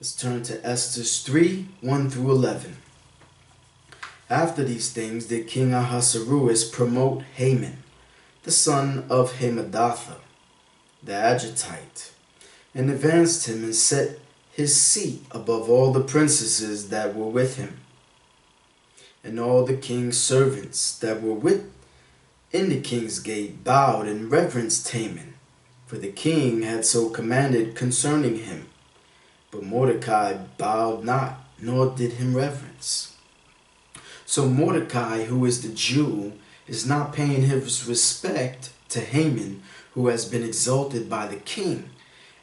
Let's turn to Esther 3, 1 through 11. After these things did King Ahasuerus promote Haman, the son of Hammedatha, the Agitite, and advanced him and set his seat above all the princesses that were with him. And all the king's servants that were within the king's gate bowed and reverenced Haman, for the king had so commanded concerning him. But Mordecai bowed not, nor did him reverence. So Mordecai, who is the Jew, is not paying his respect to Haman, who has been exalted by the king,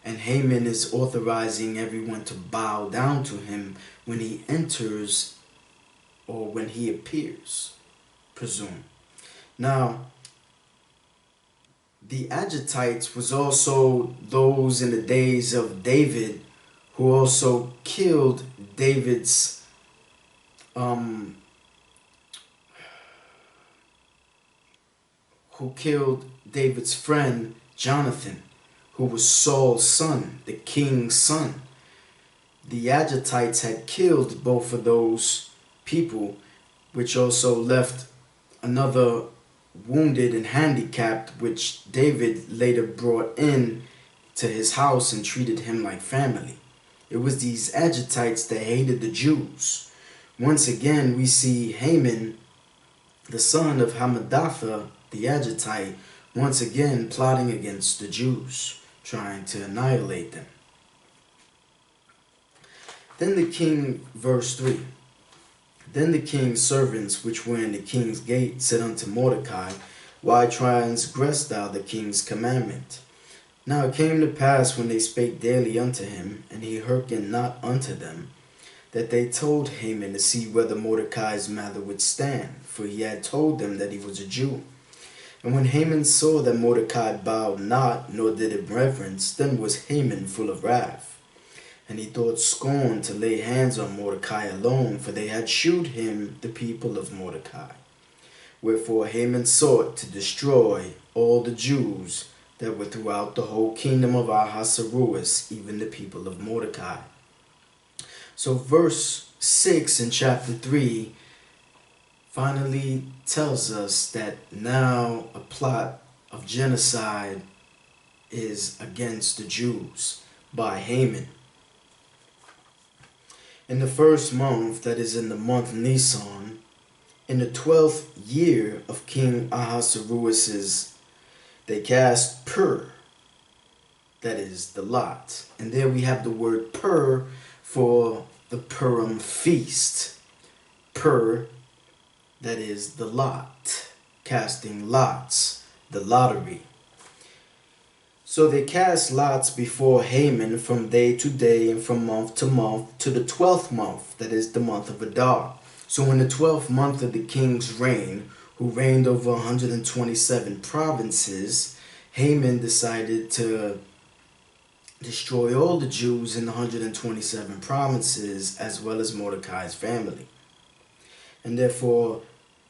and Haman is authorizing everyone to bow down to him when he enters or when he appears, presume. Now, the Agitites was also those in the days of David who also killed David's friend Jonathan, who was Saul's son, the king's son. The Agitites had killed both of those people, which also left another wounded and handicapped, which David later brought in to his house and treated him like family. It was these Agitites that hated the Jews. Once again, we see Haman, the son of Hammedatha, the Agitite, once again plotting against the Jews, trying to annihilate them. Then the king, verse 3, Then the king's servants which were in the king's gate said unto Mordecai, Why transgressed thou the king's commandment? Now it came to pass, when they spake daily unto him, and he hearkened not unto them, that they told Haman to see whether Mordecai's matter would stand, for he had told them that he was a Jew. And when Haman saw that Mordecai bowed not, nor did him reverence, then was Haman full of wrath. And he thought scorn to lay hands on Mordecai alone, for they had shewed him the people of Mordecai. Wherefore Haman sought to destroy all the Jews that were throughout the whole kingdom of Ahasuerus, even the people of Mordecai. So verse 6 in chapter 3 finally tells us that now a plot of genocide is against the Jews by Haman. In the first month, that is in the month Nisan, in the 12th year of King Ahasuerus's, they cast Pur, that is the lot. And there we have the word Pur for the Purim feast. Pur, that is the lot, casting lots, the lottery. So they cast lots before Haman from day to day and from month to month to the 12th month, that is the month of Adar. So in the 12th month of the king's reign, who reigned over 127 provinces, Haman decided to destroy all the Jews in the 127 provinces, as well as Mordecai's family. And therefore,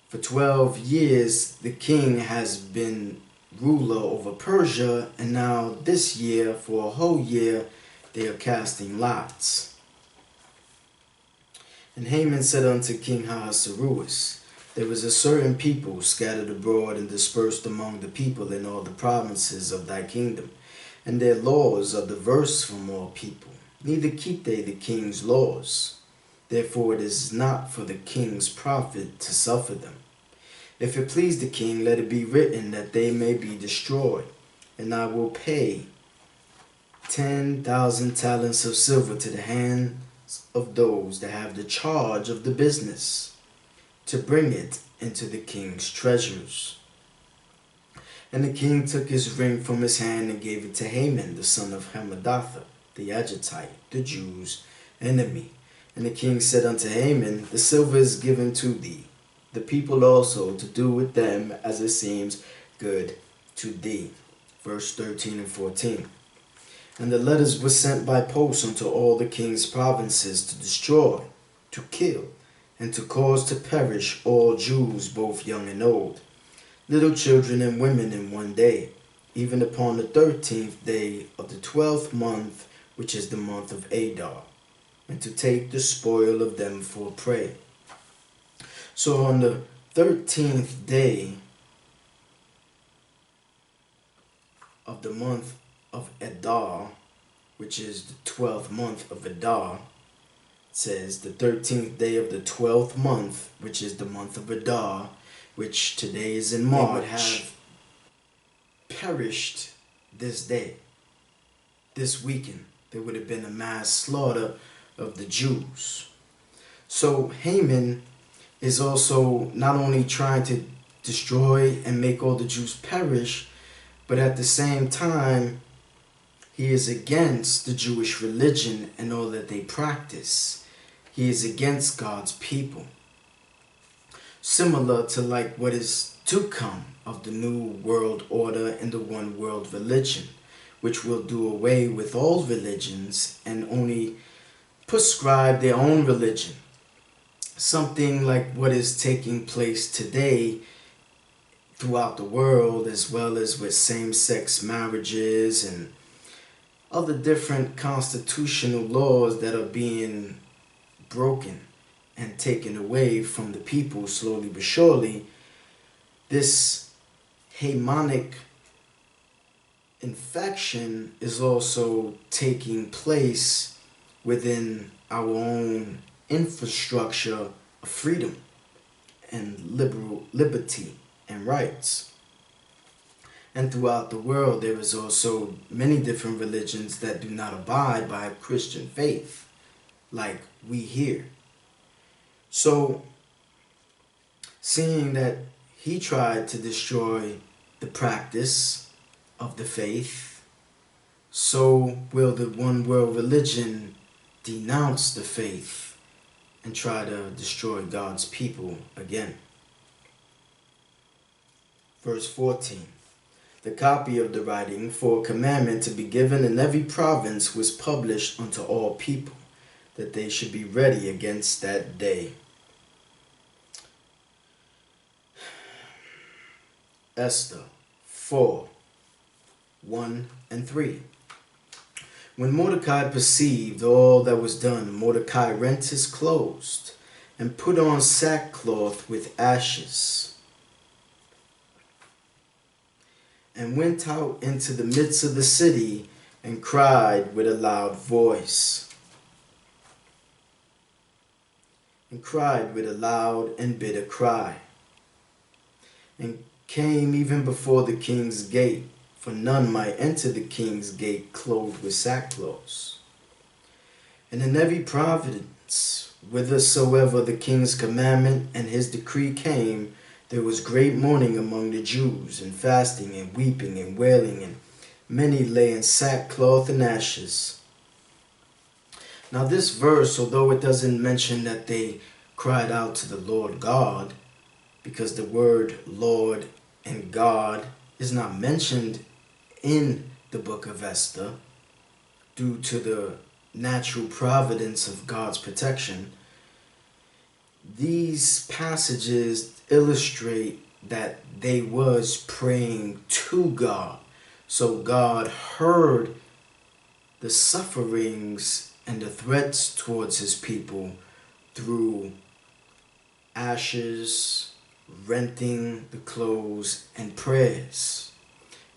for 12 years, the king has been ruler over Persia, and now this year, for a whole year, they are casting lots. And Haman said unto King Ahasuerus, There was a certain people scattered abroad and dispersed among the people in all the provinces of thy kingdom, and their laws are diverse from all people, neither keep they the king's laws. Therefore it is not for the king's profit to suffer them. If it please the king, let it be written that they may be destroyed, and I will pay 10,000 talents of silver to the hands of those that have the charge of the business, to bring it into the king's treasures. And the king took his ring from his hand and gave it to Haman, the son of Hammedatha, the Agitite, the Jews' enemy. And the king said unto Haman, The silver is given to thee, the people also to do with them as it seems good to thee. Verse 13 and 14. And the letters were sent by post unto all the king's provinces to destroy, to kill, and to cause to perish all Jews, both young and old, little children and women in one day, even upon the 13th day of the 12th month, which is the month of Adar. and to take the spoil of them for prey. So on the 13th day of the month of Adar, which is the 12th month of Adar, it says the 13th day of the 12th month, which is the month of Adar, which today is in March, would have perished this day, this weekend. There would have been a mass slaughter of the Jews. So Haman is also not only trying to destroy and make all the Jews perish, but at the same time, he is against the Jewish religion and all that they practice. He is against God's people. Similar to like what is to come of the new world order and the one world religion, which will do away with all religions and only prescribe their own religion. Something like what is taking place today throughout the world, as well as with same-sex marriages and other different constitutional laws that are being broken and taken away from the people slowly but surely. This Hamanic infection is also taking place within our own infrastructure of freedom and liberty and rights. And throughout the world, there is also many different religions that do not abide by Christian faith, like we here. So, seeing that he tried to destroy the practice of the faith, so will the one world religion denounce the faith and try to destroy God's people again. Verse 14. The copy of the writing for a commandment to be given in every province was published unto all people, that they should be ready against that day. Esther 4, 1 and 3. When Mordecai perceived all that was done, Mordecai rent his clothes and put on sackcloth with ashes, and went out into the midst of the city and cried with a loud voice, and cried with a loud and bitter cry, and came even before the king's gate, for none might enter the king's gate clothed with sackcloth. And in every province, whithersoever the king's commandment and his decree came, there was great mourning among the Jews, and fasting, and weeping, and wailing, and many lay in sackcloth and ashes. Now this verse, although it doesn't mention that they cried out to the Lord God, because the word Lord and God is not mentioned in the book of Esther, due to the natural providence of God's protection, these passages illustrate that they was praying to God. So God heard the sufferings and the threats towards his people through ashes, renting the clothes, and prayers.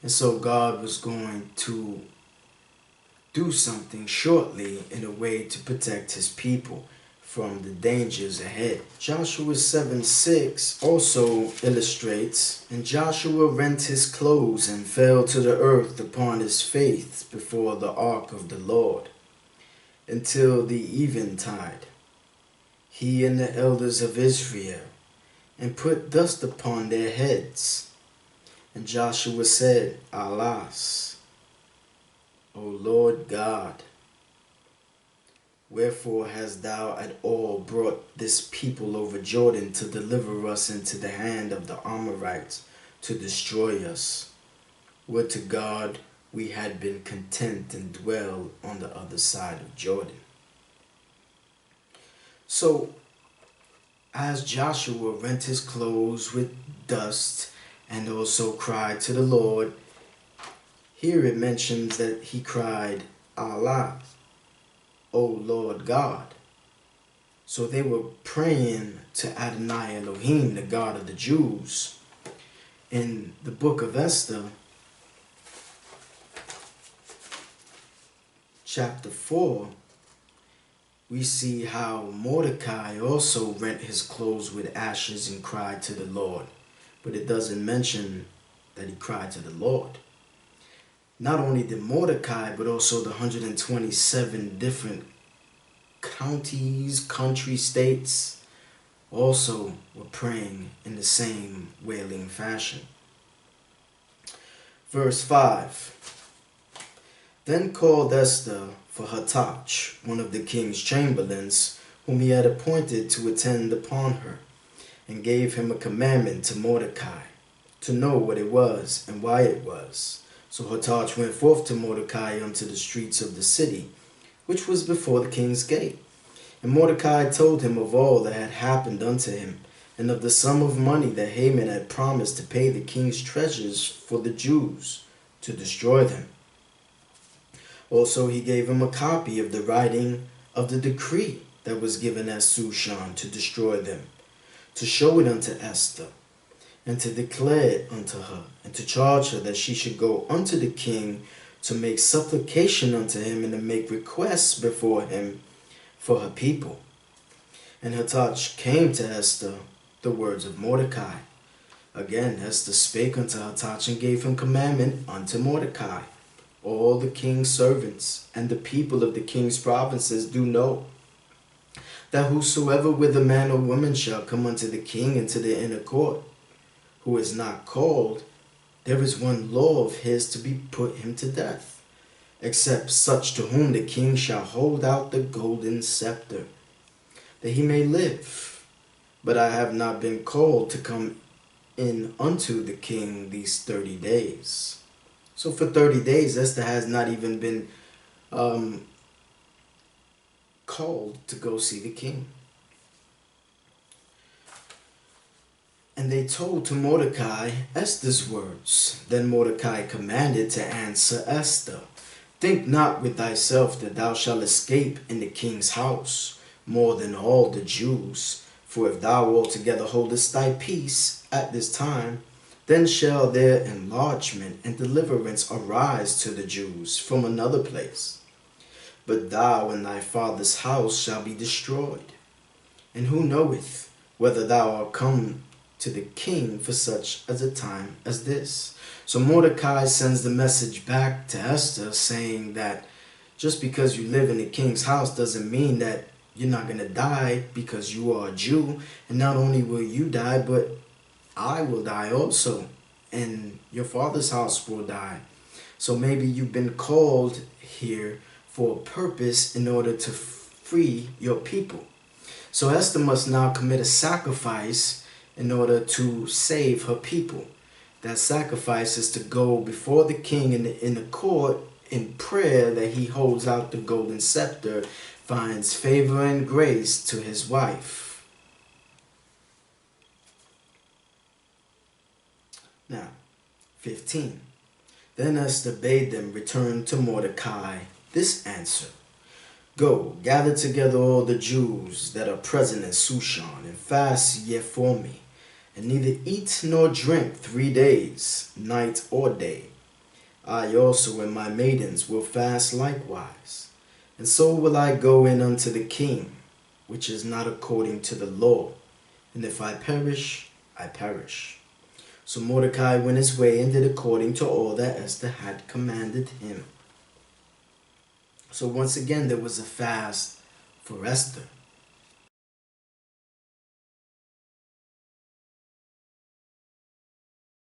And so God was going to do something shortly in a way to protect his people from the dangers ahead. Joshua 7:6 also illustrates, and Joshua rent his clothes and fell to the earth upon his face before the ark of the Lord until the eventide, he and the elders of Israel, and put dust upon their heads. And Joshua said, Alas, O Lord God, wherefore hast thou at all brought this people over Jordan to deliver us into the hand of the Amorites to destroy us? Would to God we had been content and dwell on the other side of Jordan. So, as Joshua rent his clothes with dust and also cried to the Lord, here it mentions that he cried, Allah. O Lord God. So they were praying to Adonai Elohim, the God of the Jews. In the book of Esther, chapter 4, we see how Mordecai also rent his clothes with ashes and cried to the Lord. But it doesn't mention that he cried to the Lord. Not only did Mordecai, but also the 127 different counties, country, states, also were praying in the same wailing fashion. Verse 5. Then called Esther for Hathach, one of the king's chamberlains, whom he had appointed to attend upon her, and gave him a commandment to Mordecai, to know what it was and why it was. So Hathach went forth to Mordecai unto the streets of the city, which was before the king's gate. And Mordecai told him of all that had happened unto him, and of the sum of money that Haman had promised to pay the king's treasures for the Jews, to destroy them. Also he gave him a copy of the writing of the decree that was given at Shushan to destroy them, to show it unto Esther, and to declare it unto her, and to charge her that she should go unto the king to make supplication unto him, and to make requests before him for her people. And Hathach came to Esther the words of Mordecai. Again Esther spake unto Hathach, and gave him commandment unto Mordecai. All the king's servants and the people of the king's provinces do know that whosoever with a man or woman shall come unto the king into the inner court, who is not called, there is one law of his to be put him to death, except such to whom the king shall hold out the golden scepter, that he may live. But I have not been called to come in unto the king these 30 days. So for 30 days, Esther has not even been called to go see the king. And they told to Mordecai Esther's words. Then Mordecai commanded to answer Esther, think not with thyself that thou shalt escape in the king's house more than all the Jews. For if thou altogether holdest thy peace at this time, then shall their enlargement and deliverance arise to the Jews from another place. But thou and thy father's house shall be destroyed. And who knoweth whether thou art come to the king for such as a time as this? So Mordecai sends the message back to Esther saying that just because you live in the king's house doesn't mean that you're not going to die because you are a Jew. And not only will you die, but I will die also, and your father's house will die. So maybe you've been called here for a purpose in order to free your people. So Esther must now commit a sacrifice in order to save her people. That sacrifice is to go before the king in the court in prayer that he holds out the golden scepter, finds favor and grace to his wife. Now, 15. Then Esther bade them return to Mordecai this answer. Go, gather together all the Jews that are present in Shushan, and fast ye for me, and neither eat nor drink 3 days, night or day. I also and my maidens will fast likewise. And so will I go in unto the king, which is not according to the law. And if I perish, I perish. So Mordecai went his way and did according to all that Esther had commanded him. So once again, there was a fast for Esther.